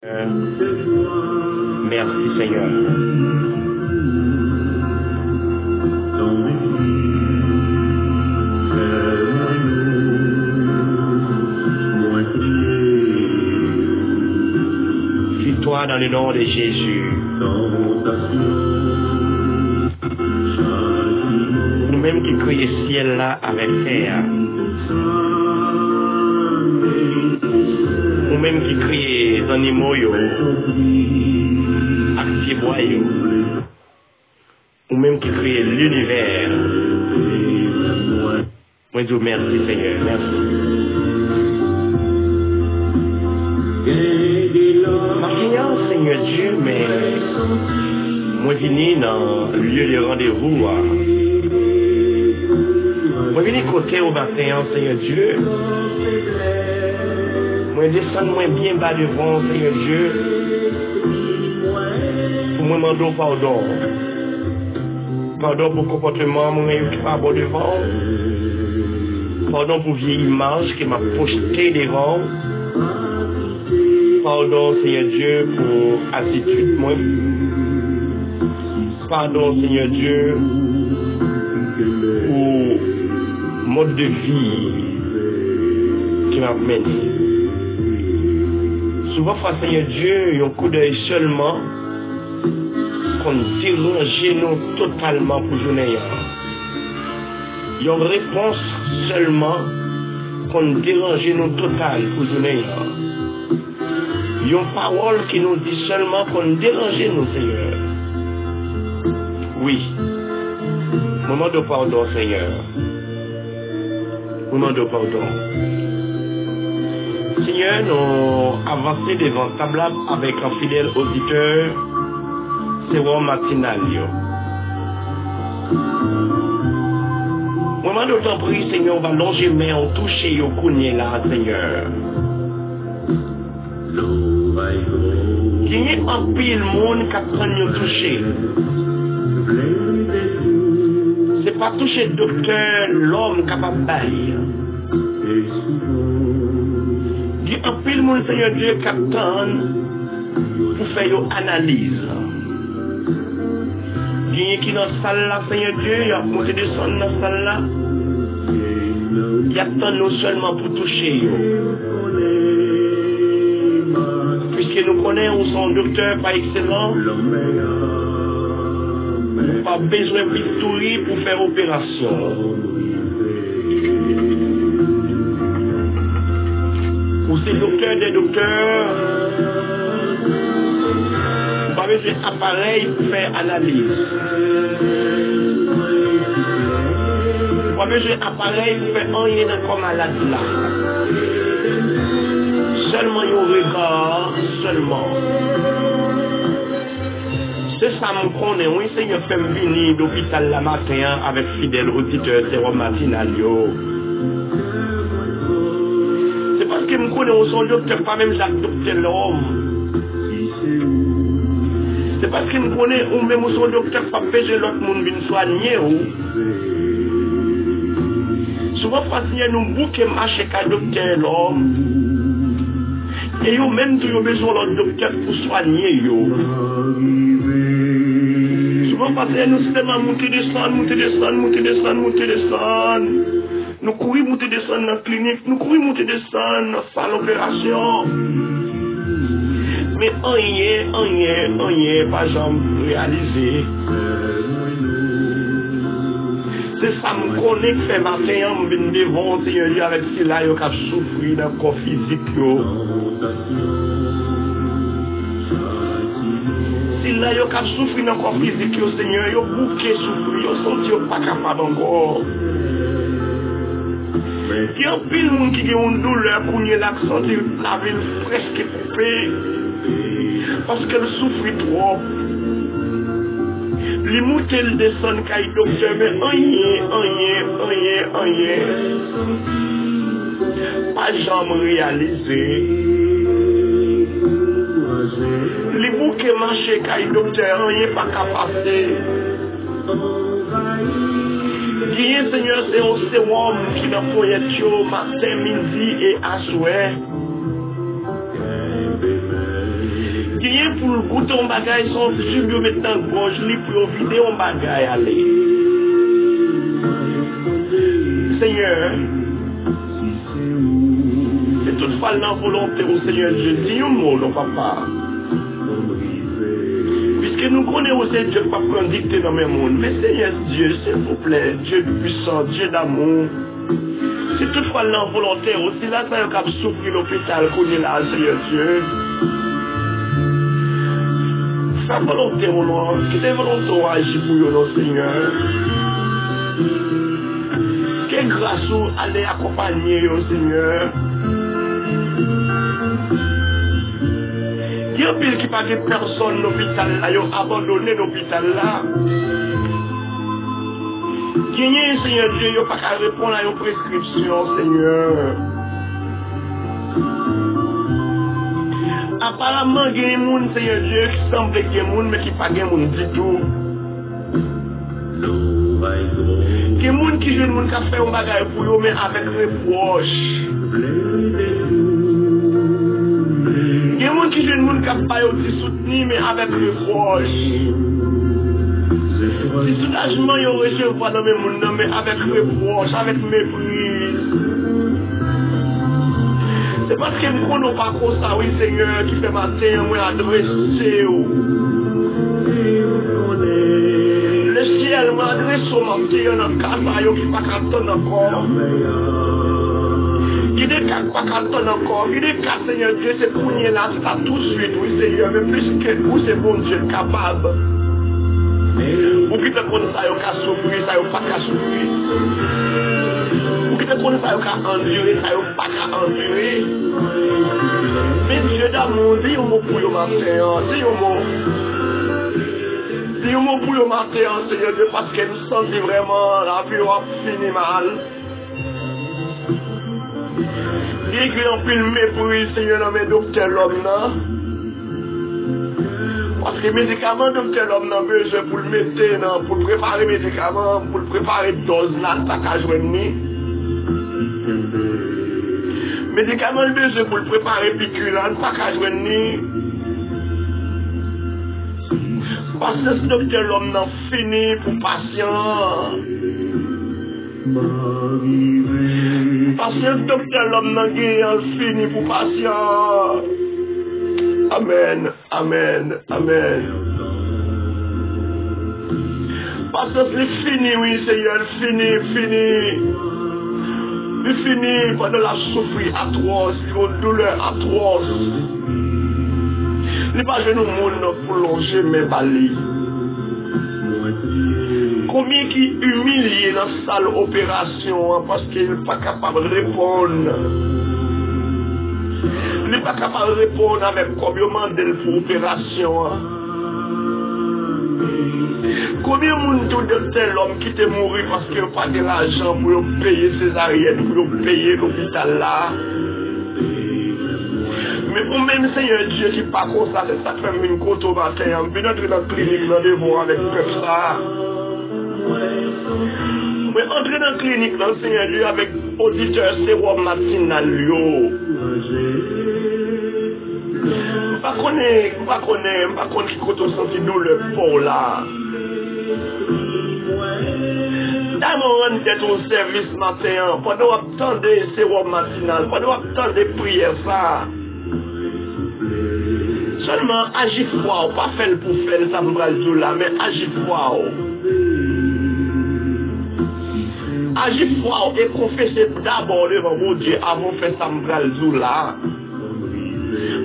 Merci Seigneur. Victoire dans le nom de Jésus. Nous-mêmes qui créons ciel là avec terre. Nous-mêmes qui créons les animaux, les bois, nous-mêmes qui créons l'univers. Moi, je vous remercie, Seigneur. Merci. Ma Seigneur Dieu, mais moi, je viens dans le lieu de rendez-vous. Moi, je viens côté au matin, Seigneur Dieu. Moi, descends moi bien bas devant, Seigneur Dieu. Pour moi, demander pardon. Pardon pour le comportement, moi, qui n'est pas bon devant. Pardon pour la vieille image qui m'a projeté devant. Pardon, Seigneur Dieu, pour l'attitude, moi. Pardon, Seigneur Dieu, pour mode de vie qui m'a mené. Souvent, Seigneur Dieu, il y a un coup d'œil seulement qu'on dérange nous totalement pour journée. Il y a une réponse seulement qu'on dérange nous total pour journée. Il y a une parole qui nous dit seulement qu'on dérange nous, Seigneur. Oui. Moment de pardon, Seigneur. Moment de pardon. Seigneur, nous avançons devant table avec un fidèle auditeur, c'est Rome matinal. Moment de temps pris, Seigneur, on va longer main, on touche au cougné là, Seigneur. Il y a un pile monde qui a nous toucher. C'est pas toucher le docteur, l'homme capable d'aller. Il y a un pile monde, Seigneur Dieu, qui attend pour faire une analyse. Il y a qui dans la salle là, Seigneur Dieu, il y a monté descendre dans la salle là. Il attend nous seulement pour toucher. Puisque nous connaissons son docteur pas excellent, pas besoin de victoire pour faire opération. Pour ces docteurs des docteurs, pas besoin d'appareil pour faire analyse. Pas besoin d'appareil pour faire rien comme malade là. Seulement un regard, seulement. C'est ça me connaît. Oui, Seigneur, fait me venir d'hôpital la matin avec fidèle auditeur, c'est Rome matinal. C'est parce que me connaît au son docteur, pas même Jacques docteur l'homme. C'est parce que me connaît ou même au son docteur, pas besoin l'autre monde venir soigner. Souvent, parce que nous bouquons marcher qu'à docteur l'homme. Et yo même tu as besoin d'un docteur pour soigner yo. Souvent parce que nous sommes monter descendre. Nous courons monter descendre dans la clinique, nous courons monter descendre dans la salle d'opération. Mais rien, pas jamais réalisé. C'est ça me connaît que fait matin, je viens devant Seigneur avec cela qui a souffert dans le corps physique. Si là, yo cap souffrir dans le corps physique, Seigneur, yo bouqué souffrir, yo senti yo pas capable encore. Il y a un pile de monde qui a une douleur pour l'accent de la ville presque coupée. Parce qu'elle souffre trop. Les moutelles descendent quand il docteur, mais rien. Pas jamais réalisé. Les bouquets marchés quand il docteur, rien pas capable. Dieu Seigneur, c'est un sérum qui n'a pas été matin, midi et à souhait. Rien pour le goûter en bagaille, son tube, yo mettre dans gorge, li pour vider en bagaille, allez. Seigneur, c'est toutefois la volonté au Seigneur Dieu, dis un mot, non papa. Puisque nous connaissons aussi Dieu qui va prendre dictée dans mes mondes. Mais Seigneur Dieu, s'il vous plaît, Dieu puissant, Dieu d'amour, c'est toutefois la volonté aussi, là, ça y a souffrir l'hôpital qu'on est là, Seigneur Dieu. Sa volonté, mon nom, que tes volontés agissent pour nous, Seigneur. Que grâce ou aller accompagner, Seigneur. Il y a un pile qui pas de personne l'hôpital là, ils ont abandonné l'hôpital là. Il y a un Seigneur Dieu, ils n'ont pas qu'à répondre à une prescription, Seigneur. Apparemment, il y a des gens, Seigneur Dieu, qui semblent qu'il y a des gens, mais qui pas des gens du tout. Il y a des gens qui jouent qui fait un bagage pour eux, mais avec reproche. Il y a des gens qui jouent qui pas soutenir, mais avec reproche. Si soulagement, ils recevoir dans mes gens, mais avec reproche, avec méprise. C'est parce que nous ne connaissons pas comme ça, oui Seigneur, qui fait matin, moi adresser. Le ciel m'a adressé au matin, dans le cadre qui ne va pas attendre encore. Il est pas attendre encore. Il est qu'à Seigneur Dieu, c'est pour nous là, c'est à tout de suite, oui Seigneur, mais plus que vous, c'est bon Dieu capable. Ou qui te connaît ça, il n'y a pas souffrir, ça, il n'y a pas qu'à souffrir. Ou qui te connaît ça, il n'y a pas endurer, ça, il n'y a pas qu'à endurer. Mais Dieu d'amour, dis un mot pour le matin, dis un mot. Dis un mot pour le matin, Seigneur Dieu, parce que nous sentons vraiment la vie a fini mal. Dis qu'il y a un peu de mépris, Seigneur, dans mes docteurs, l'homme, non? Parce que les médicaments, docteur, l'homme n'a besoin pour le mettre, pour préparer les médicaments, pour préparer la dose là, ça n'a joué ni. Médicaments, il besoin pour préparer la piqûre là, ça n'a joué ni. Parce que ce docteur, l'homme n'a fini pour patient. Parce que ce docteur, l'homme n'a fini pour patient. Amen, amen, amen. Parce que c'est fini, oui, Seigneur, fini. C'est fini pendant la souffrance atroce, une douleur atroce. Il n'y a pas de monde pour longer mes balais. Combien qui humilié dans la salle opération parce qu'il n'est pas capable de répondre. Il n'est pas capable de répondre avec combien de mandel pour l'opération. Combien de monde de tel homme qui est mort parce qu'il n'a pas de l'argent pour payer césarienne, pour payer l'hôpital là. Mais pour même Seigneur Dieu qui pas comme ça, c'est ça qui fait une côte au matin. On vient entrer dans la clinique, dans le devoir avec tout ça. Mais entrer dans la clinique, dans le Seigneur Dieu avec auditeur sérum matinal. Pas connaître qui côté senti douleur pour là. D'abord, on est au service matin, pendant attendre sérum matinal, pendant attendre prières ça. Seulement agis froid, pas faire pour faire ça me bral là, mais agis froid. Agis froid et confessez d'abord devant mon Dieu avant de faire ça me bral là.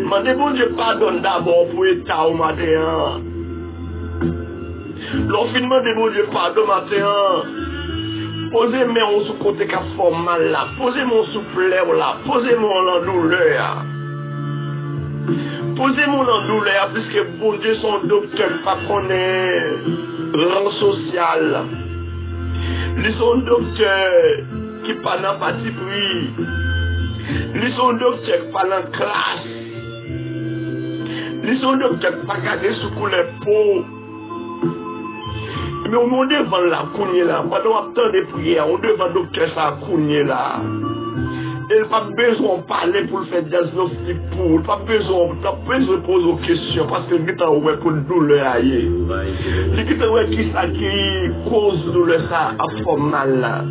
Mandez bon Dieu pardonne d'abord pour l'état au matin. L'enfinement de mon Dieu pardon matin. Posez moi sous côté qui fait mal là. Posez-moi sous plaire là. Posez-moi en douleur. Posez-moi en douleur puisque bon Dieu son docteur pas connaît rang social. Ils sont docteurs qui pas dans parti pris. Ils sont docteurs qui pas dans classe. Ils sont docteurs qui pas garder sous couleur peau. Mais on devant la cougner là, pendant attendre des prières, on devant docteur ça cougner là. Et il n'a pas besoin de parler pour le faire diagnostic pour. Il n'a pas besoin de poser aux questions parce que il a ouais pour douleur aille. Il a ouais qui ça qui cause douleur ça a fait mal là.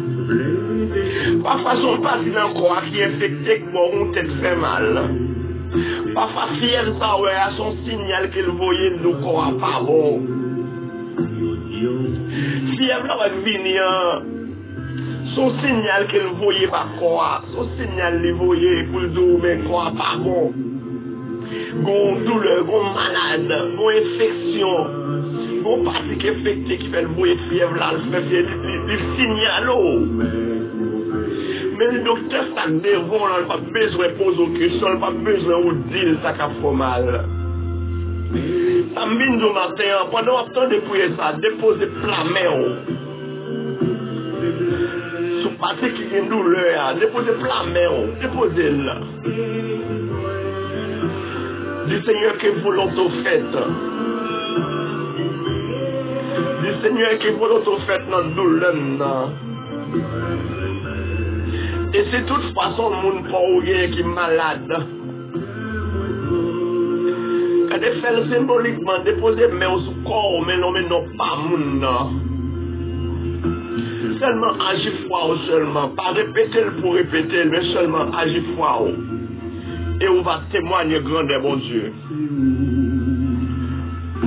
Parfois son parti dans le corps qui est infecté bon on tête fait mal. Parfois fièvre ça ouais à son signal qu'il voyait nous corps pas bon. Fièvre là va venir son signal qu'il voyait pas quoi, son signal qu'il voyait pour le dire mais quoi pas bon. Gon douleur, gon malade, gon infection, gon partie qui infecté qui fait le voyer fièvre là, le signal. Mais le docteur ça devant là, il n'a pas besoin de poser aux questions, il n'a pas besoin de dire ça qui a fait mal. Ça me vient du matin, pendant que je dépouille ça, déposer plat main. Sous parti qui a une douleur, déposer plat main, déposer là. Du Seigneur qui est volontaire faite. Du Seigneur qui est volontaire faite dans le douleur. Et c'est de toute façon le monde qui est malade. Quand il fait symboliquement déposer main sur le corps, mais non pas monde. Seulement agir foi seulement, pas répéter pour répéter, mais seulement agir foi. Et on va témoigner grandeur bon Dieu.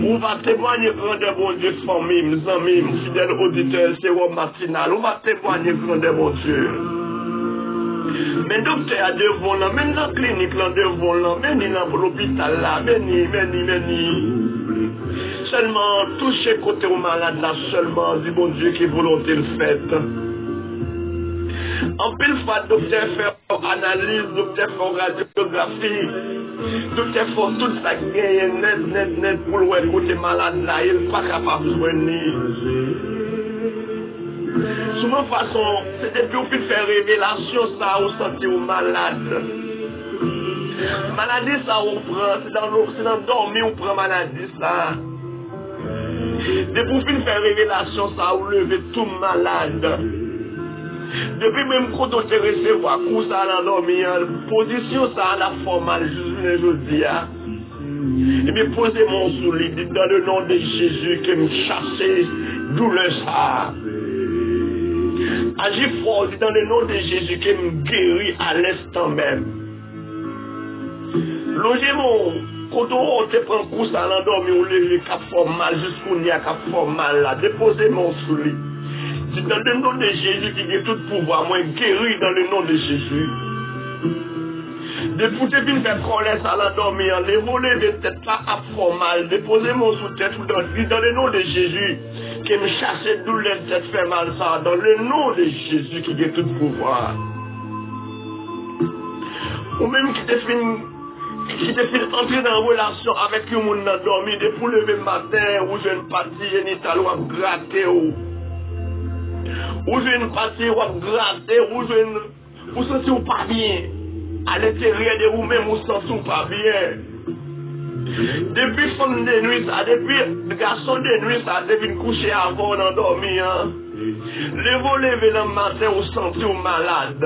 On va témoigner grandeur bon Dieu, famille, mes amis, fidèles auditeurs, c'est au matinal. On va témoigner grandeur bon Dieu. Mais docteur a devant là, même dans la clinique là devant là, même dans l'hôpital là, meni. Seulement toucher côté au malade là, seulement dit bon Dieu qui volonté le fait. En pile fois, docteur fait analyse, docteur fait radiographie, docteur fait tout ça qui est net pour le côté malade là, il n'est pas capable de soigner. Souvent façon, c'est depuis qu'on peut faire révélation ça au sentir au malade. Maladie ça on prend, c'est dans dormir on prend maladie ça. Depuis qu'on peut faire révélation ça on lever tout malade. Depuis même quand on te recevoir coup ça dans dormir, position ça la formale je dis. Et bien posez mon soulier dans le nom de Jésus qui me chasse douleur ça. Agis fort dans le nom de Jésus qui me guérit à l'instant même. Logez mon, quand on te prend coup ça l'endormi, on lève cap formal jusqu'au n'y a cap formal là. Déposez mon soulier. C'est dans le nom de Jésus qui a tout pouvoir, moi guéri dans le nom de Jésus. Depuis que tu fais colère ça l'endormi, les volets de tête pas à formal, déposez mon sous-tête dans le nom de Jésus. Qui me chasse douleur de tête fait mal ça, dans le nom de Jésus qui a tout pouvoir. Ou même qui te fait entrer dans une relation avec un monde endormi, depuis le lever matin, où j'ai une partie génitale, ou à gratter, ou j'ai une partie, ou à gratter, ou sentir pas bien. À l'intérieur de vous-même, vous sentez pas bien. Depuis femme de nuit, ça, depuis garçon de nuit, ça, depuis coucher avant d'endormir. Vous levez le matin, vous sentez malade.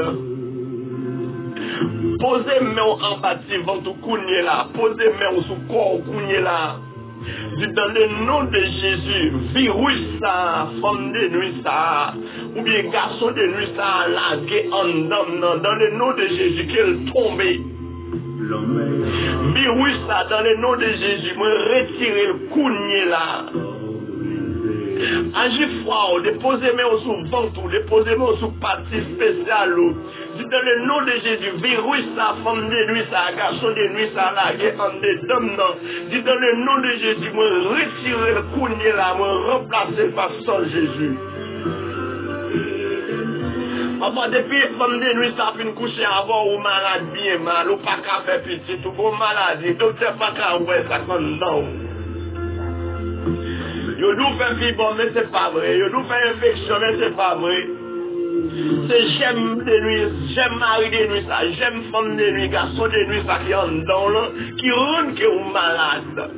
Posez main en bas de votre cougné là. Posez main sur le corps cougné là. Dans le nom de Jésus, virus ça, femme de nuit ça, ou bien garçon de nuit ça, lagué en dame, dans le nom de Jésus, qu'elle tombe. Virus ça, dans le nom de Jésus, me retirer le cougné là. Agis froid, déposez-moi sur le ventre, déposez-moi sur partie spéciale. Dans le nom de Jésus, virus ça, femme de nuit ça, garçon de nuit ça, lagué en dame. Dis dans le nom de Jésus, me retirer le cougné là, me remplacer par son Jésus. Papa, depuis femme de nuit ça, puis coucher avant ou malade bien mal, ou pas qu'à faire petit, ou bon maladie, docteur pas qu'à ouais ça comme non. Yo nous fait fibre, mais c'est pas vrai. Yo nous fait infection, mais c'est pas vrai. C'est j'aime de nuit, j'aime mari de nuit ça, j'aime femme de nuit, garçon de nuit ça qui est en dedans là, qui rend que vous malade.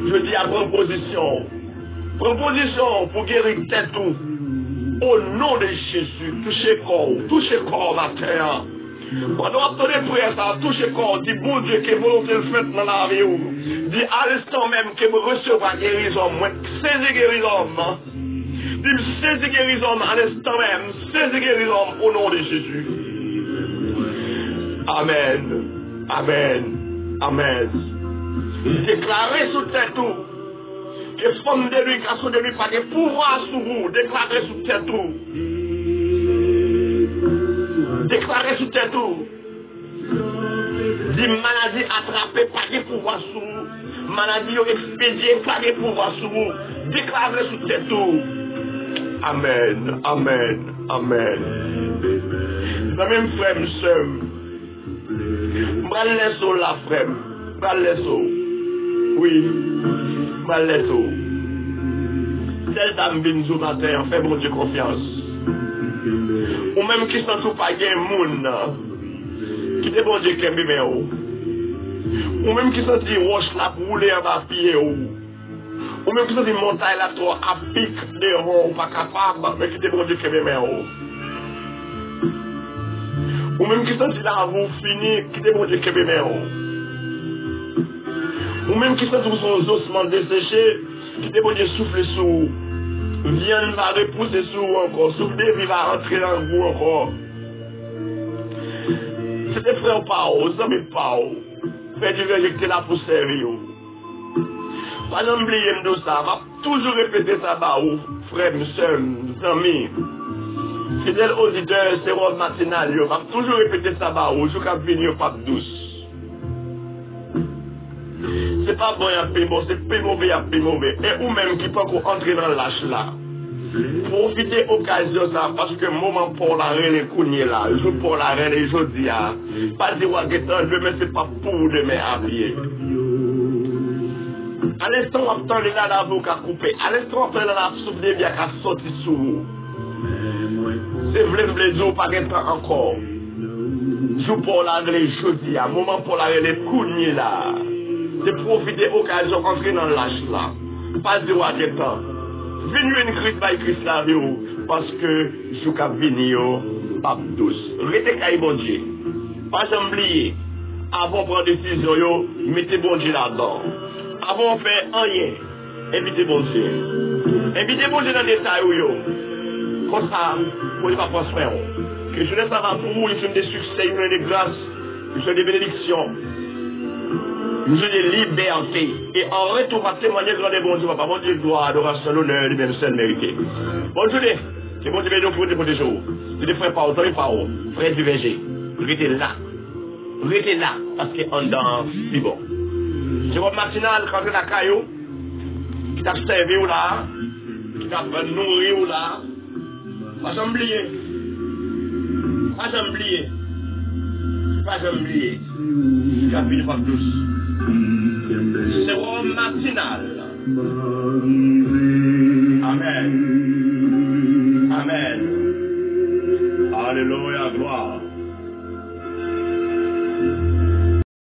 Je dis à proposition pour guérir tête tout. Au nom de Jésus, touchez corps matin. Pendant attendez prière, ça touche corps, dit bon Dieu, que volonté le fait dans la vie. Dit à l'instant même que vous recevez guérison, moi, saisis guérison. Dit saisis guérison à l'instant même, saisis guérison au nom de Jésus. Amen. Amen. Amen. Déclarez sous tête tout. Que forme de lui, grâce de lui, pas de pouvoir sur vous. Déclarez sous tête tout. Déclarez sous tête tout. Des maladies attrapées, pas de pouvoir sur vous. Maladies expédiées, pas de pouvoir sur vous. Déclarez sous tête tout. Amen. Amen. Amen. La même frère, monsieur. Malaisons la frère. Malaisons. Oui. Malaisons. Telle dame binzou matin, fait mon Dieu confiance. Ou même qui sont tout pas gain moun. Qui te bon Dieu qui aime ou même qui sont dit roche la rouler en bas pied ou même qui sont dit montagne la toi à pic de rond pas capable mais qui te bon Dieu qui aime ou même qui sont dit là vous fini qui te bon Dieu qui aime ou même qui sont dit son ossements desséchés qui te bon Dieu souffle sous viande va repousser sous encore souffle de va rentrer dans vous encore. C'est des frères Pao, ça me Pao. Fait du verre là pour servir. Pas oublier de ça, va toujours répéter ça bah ou frères, sœurs, amis. Fidèles auditeurs, c'est rôle matinal, va toujours répéter ça bah ou jusqu'à venir pape douce. C'est pas bon à payer bon, c'est plus mauvais à payer mauvais. Et ou même qui peut entrer dans l'âge là. Profitez occasion ça parce que moment pour la reine est cougné là, jour pour la reine et jeudi à pas dire ouais demain c'est pas pour demain à pied. À l'instant on entend les là l'avocat coupé, à l'instant on entend la soupe de bien qu'à sortir sous vous. C'est vrai jour pas de temps encore. Jour pour la reine jeudi à moment pour la reine est cougné là. C'est profiter occasion entrer dans l'âge là. Pas dire ouais temps. Venez une crise par Christ la vie parce que je suis venu pape douce. Restez caille bon Dieu. Pas oublier. Avant de prendre décision, mettez bon Dieu là-dedans. Avant de faire rien, invitez bon Dieu. Invitez bon Dieu dans les détails. Comme ça, vous ne pas prospérer. Que je laisse avant pour vous, il y a des succès, il y a des grâces, il y a des bénédictions. Nous avons des libertés. Et en retour, à témoigner de la bon Dieu, papa, bon Dieu, gloire, adoration, l'honneur, lui-même seul mérité. Bonne journée. C'est bon Dieu, pour des jours. C'est des frères Pao, frères du verger. Restez là. Restez là. Parce qu'en dedans, c'est bon. C'est votre matinale, quand vous êtes à Caillou, qui t'a servi ou là, qui t'a nourri ou là. Pas oublier. Pas oublier. Pas oublier. Capille pas douce. C'est un matinal.